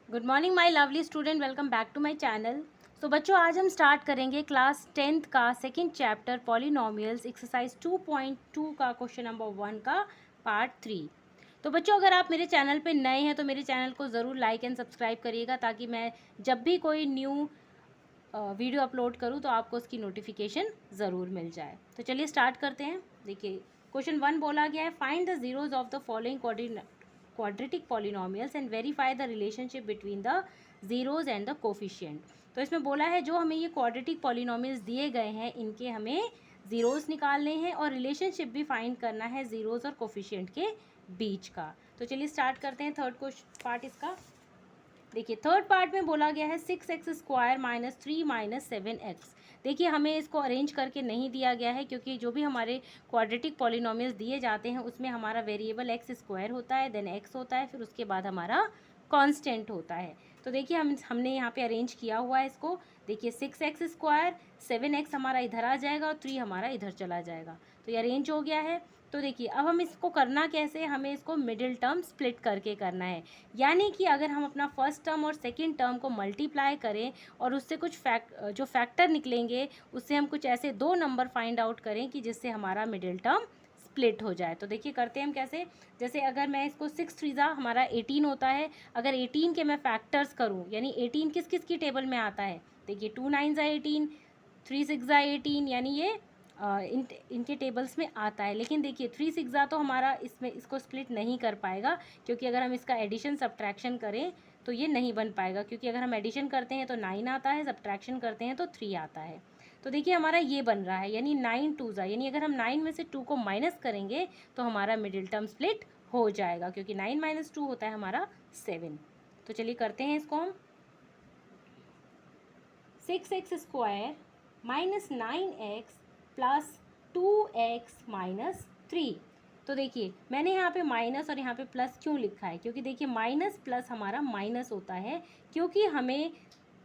Good morning my lovely student, welcome back to my channel. So बच्चों, आज हम start करेंगे क्लास 10th का सेकंड चैप्टर पॉलिनोमियल्स एक्सरसाइज 2.2 का क्वेश्चन नंबर 1 का पार्ट 3। तो बच्चों, अगर आप मेरे चैनल पे नए हैं तो मेरे चैनल को ज़रूर लाइक एंड सब्सक्राइब करिएगा, ताकि मैं जब भी कोई न्यू वीडियो अपलोड करूँ तो आपको उसकी नोटिफिकेशन ज़रूर मिल जाए। तो चलिए स्टार्ट करते हैं। देखिए, क्वेश्चन 1 बोला गया है, find the zeros of the following quadratic polynomials and verify the relationship between the zeros and the coefficient। तो इसमें बोला है जो हमें ये quadratic polynomials दिए गए हैं इनके हमें ज़ीरोज़ निकालने हैं और रिलेशनशिप भी फाइंड करना है ज़ीरोज़ और कोफिशिएंट के बीच का। तो चलिए स्टार्ट करते हैं थर्ड क्वेश्चन पार्ट इसका। देखिए, थर्ड पार्ट में बोला गया है 6x² माइनस 3 माइनस 7x। देखिए, हमें इसको अरेंज करके नहीं दिया गया है, क्योंकि जो भी हमारे क्वाड्रेटिक पॉलिनोमियल्स दिए जाते हैं उसमें हमारा वेरिएबल x² होता है, देन x होता है, फिर उसके बाद हमारा कांस्टेंट होता है। तो देखिए, हमने यहाँ पे अरेंज किया हुआ है इसको। देखिए, 6x², 7x हमारा इधर आ जाएगा और 3 हमारा इधर चला जाएगा। तो ये अरेंज हो गया है। तो देखिए, अब हम इसको करना कैसे, हमें इसको मिडिल टर्म स्प्लिट करके करना है। यानी कि अगर हम अपना फर्स्ट टर्म और सेकंड टर्म को मल्टीप्लाई करें और उससे कुछ जो फैक्टर निकलेंगे उससे हम कुछ ऐसे दो नंबर फाइंड आउट करें कि जिससे हमारा मिडिल टर्म स्प्लिट हो जाए। तो देखिए, करते हैं हम कैसे। जैसे अगर मैं इसको 6 3 हमारा 18 होता है, अगर 18 के मैं फैक्टर्स करूं, यानी 18 किस किस की टेबल में आता है। देखिए, 2 9 18, 3 6 18, यानी ये इनके टेबल्स में आता है। लेकिन देखिए, 3 6 तो हमारा इसमें इसको स्प्लिट नहीं कर पाएगा, क्योंकि अगर हम इसका एडिशन सब्ट्रैक्शन करें तो ये नहीं बन पाएगा, क्योंकि अगर हम एडिशन करते हैं तो 9 आता है, सब्ट्रैक्शन करते हैं तो 3 आता है। तो देखिए, हमारा ये बन रहा है, यानी 9 2 यानी अगर हम 9 में से 2 को माइनस करेंगे तो हमारा मिडिल टर्म स्प्लिट हो जाएगा, क्योंकि 9 माइनस 2 होता है हमारा 7। तो चलिए करते हैं इसको हम। 6x² minus 9x plus 2x minus 3। तो देखिए, मैंने यहाँ पे माइनस और यहाँ पे प्लस क्यों लिखा है, क्योंकि देखिए माइनस प्लस हमारा माइनस होता है, क्योंकि हमें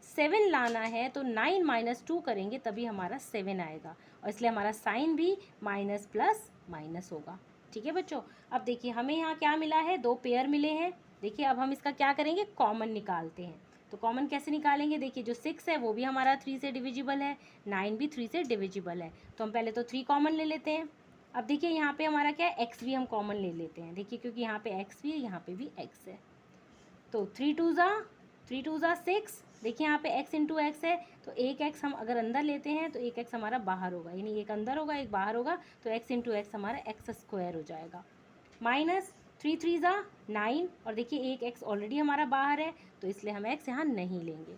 7 लाना है। तो 9 माइनस 2 करेंगे तभी हमारा 7 आएगा, और इसलिए हमारा साइन भी माइनस प्लस माइनस होगा। ठीक है बच्चों, अब देखिए हमें यहाँ क्या मिला है, दो पेयर मिले हैं। देखिए, अब हम इसका क्या करेंगे, कॉमन निकालते हैं। तो कॉमन कैसे निकालेंगे, देखिए जो 6 है वो भी हमारा 3 से डिविजिबल है, 9 भी 3 से डिविजिबल है। तो हम पहले तो 3 कॉमन ले लेते हैं। अब देखिए, यहाँ पे हमारा क्या है, x भी हम कॉमन ले लेते हैं। देखिए, क्योंकि यहाँ पे x भी है, यहाँ पे भी x है। तो 3 2 6। देखिए, यहाँ पे x इंटू एक्स है, तो एक x हम अगर अंदर लेते हैं तो एक x हमारा बाहर होगा, यानी एक अंदर होगा एक बाहर होगा, तो x इंटू एक्स हमारा x² हो जाएगा। माइनस 3 3 9, और देखिए एक x ऑलरेडी हमारा बाहर है, तो इसलिए हम x यहाँ नहीं लेंगे।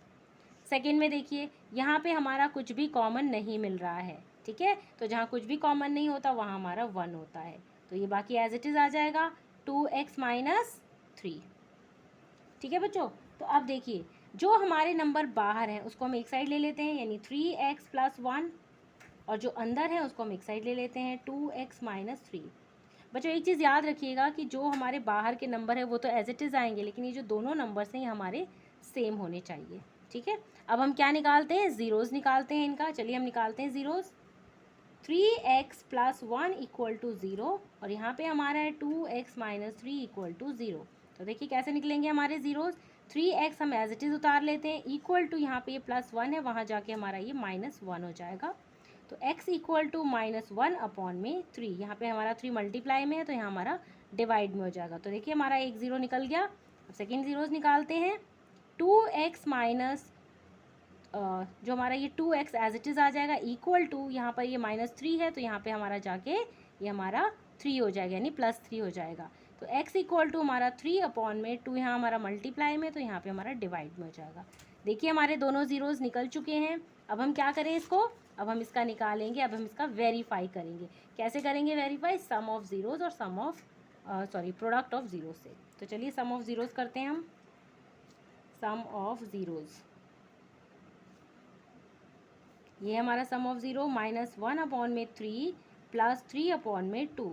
सेकेंड में देखिए, यहाँ पे हमारा कुछ भी कॉमन नहीं मिल रहा है। ठीक है, तो जहाँ कुछ भी कॉमन नहीं होता वहाँ हमारा 1 होता है, तो ये बाकी एज इट इज़ आ जाएगा 2x माइनस 3। ठीक है बच्चों, तो अब देखिए, जो हमारे नंबर बाहर हैं उसको हम एक साइड ले लेते हैं, यानी 3x प्लस 1, और जो अंदर है उसको हम एक साइड ले लेते हैं, 2x माइनस 3। बच्चों, एक चीज़ याद रखिएगा कि जो हमारे बाहर के नंबर है वो तो एज इट इज़ आएंगे, लेकिन ये जो दोनों नंबर्स हैं ये हमारे सेम होने चाहिए। ठीक है, अब हम क्या निकालते हैं, ज़ीरोज़ निकालते हैं इनका। चलिए हम निकालते हैं zeros. 3x plus 1 equal to 0, और यहाँ पे हमारा है 2x माइनस 3 इक्वल टू 0। तो देखिए कैसे निकलेंगे हमारे ज़ीरोज़। 3x हम एज इट इज़ उतार लेते हैं, इक्वल टू यहाँ पे ये +1 है, वहाँ जाके हमारा ये -1 हो जाएगा। तो x इक्वल टू -1 अपॉन में 3, यहाँ पे हमारा 3 मल्टीप्लाई में है तो यहाँ हमारा डिवाइड में हो जाएगा। तो देखिए हमारा एक ज़ीरो निकल गया। अब सेकेंड ज़ीरोज़ निकालते हैं। 2x माइनस जो हमारा ये 2x एज इट इज़ आ जाएगा, इक्वल टू यहाँ पर ये -3 है, तो यहाँ पे हमारा जाके ये हमारा 3 हो जाएगा, यानी +3 हो जाएगा। तो x इक्वल टू हमारा 3 अपॉन में 2, यहाँ हमारा मल्टीप्लाई में, तो यहाँ पे हमारा डिवाइड में हो जाएगा। देखिए हमारे दोनों ज़ीरोज़ निकल चुके हैं। अब हम क्या करें इसको, अब हम इसका निकालेंगे, अब हम इसका वेरीफाई करेंगे। कैसे करेंगे वेरीफाई, सम ऑफ ज़ीरोज़ और सम ऑफ प्रोडक्ट ऑफ ज़ीरोज़ से। तो चलिए सम ऑफ ज़ीरोज़ करते हैं हम। सम ऑफ ज़ीरोज़, ये हमारा सम ऑफ ज़ीरो, -1 अपॉन में 3 प्लस 3 अपॉन में 2।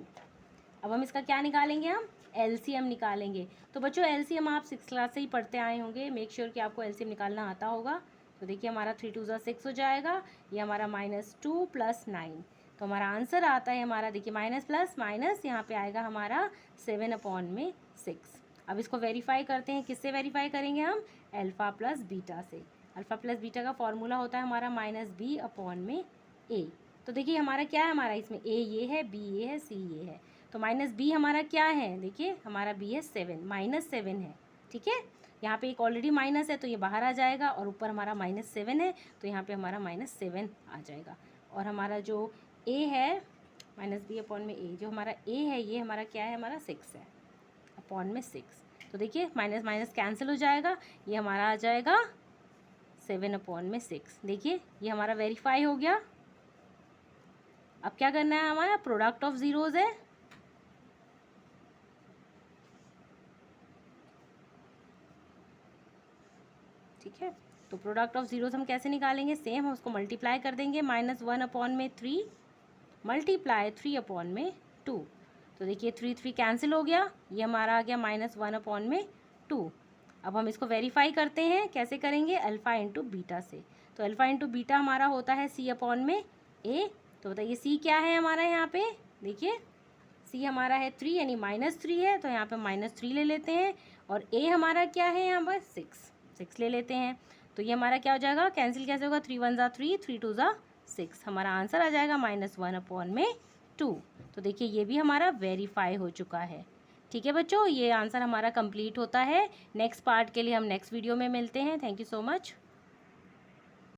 अब हम इसका क्या निकालेंगे, हम एलसीएम निकालेंगे। तो बच्चों, एलसीएम आप 6th क्लास से ही पढ़ते आए होंगे, मेक श्योर कि आपको एलसीएम निकालना आता होगा। तो देखिए हमारा 3 2 6 हो जाएगा, ये हमारा -2 प्लस 9। तो हमारा आंसर आता है हमारा, देखिए माइनस प्लस माइनस, यहाँ पे आएगा हमारा 7 अपॉन में 6। अब इसको वेरीफाई करते हैं, किससे वेरीफाई करेंगे हम? अल्फ़ा प्लस बीटा से। अल्फ़ा प्लस बीटा का फॉर्मूला होता है हमारा -b/a। तो देखिए हमारा क्या है, हमारा इसमें a ये है, b ये है, c ये है। तो -b हमारा क्या है, देखिए हमारा b है 7, -7 है, ठीक है। यहाँ पे एक ऑलरेडी माइनस है तो ये बाहर आ जाएगा, और ऊपर हमारा -7 है तो यहाँ पे हमारा -7 आ जाएगा। और हमारा जो a है -b/a, जो हमारा a है ये हमारा क्या है, हमारा 6 है, अपॉन में 6। तो देखिए माइनस माइनस कैंसिल हो जाएगा, ये हमारा आ जाएगा 7/6। देखिए ये हमारा वेरीफाई हो गया। अब क्या करना है, हमारा प्रोडक्ट ऑफ ज़ीरोज़ है, ठीक है। तो प्रोडक्ट ऑफ ज़ीरोज़ हम कैसे निकालेंगे, सेम हम उसको मल्टीप्लाई कर देंगे, -1/3 मल्टीप्लाई 3/2। तो देखिए 3 कैंसिल हो गया, ये हमारा आ गया -1/2। अब हम इसको वेरीफाई करते हैं, कैसे करेंगे, अल्फ़ा इंटू बीटा से। तो अल्फ़ा इंटू बीटा हमारा होता है c/a। तो बताइए c क्या है हमारा यहाँ पे, देखिए c हमारा है 3 यानी -3 है, तो यहाँ पे -3 ले लेते हैं। और a हमारा क्या है यहाँ पर 6 ले लेते हैं। तो ये हमारा क्या हो जाएगा, कैंसिल कैसे होगा, 3 1 ज़ा 3, 3 2 ज़ा 6, हमारा आंसर आ जाएगा -1/2। तो देखिए ये भी हमारा वेरीफाई हो चुका है, ठीक है बच्चों। ये आंसर हमारा कंप्लीट होता है। नेक्स्ट पार्ट के लिए हम नेक्स्ट वीडियो में मिलते हैं। Thank you so much.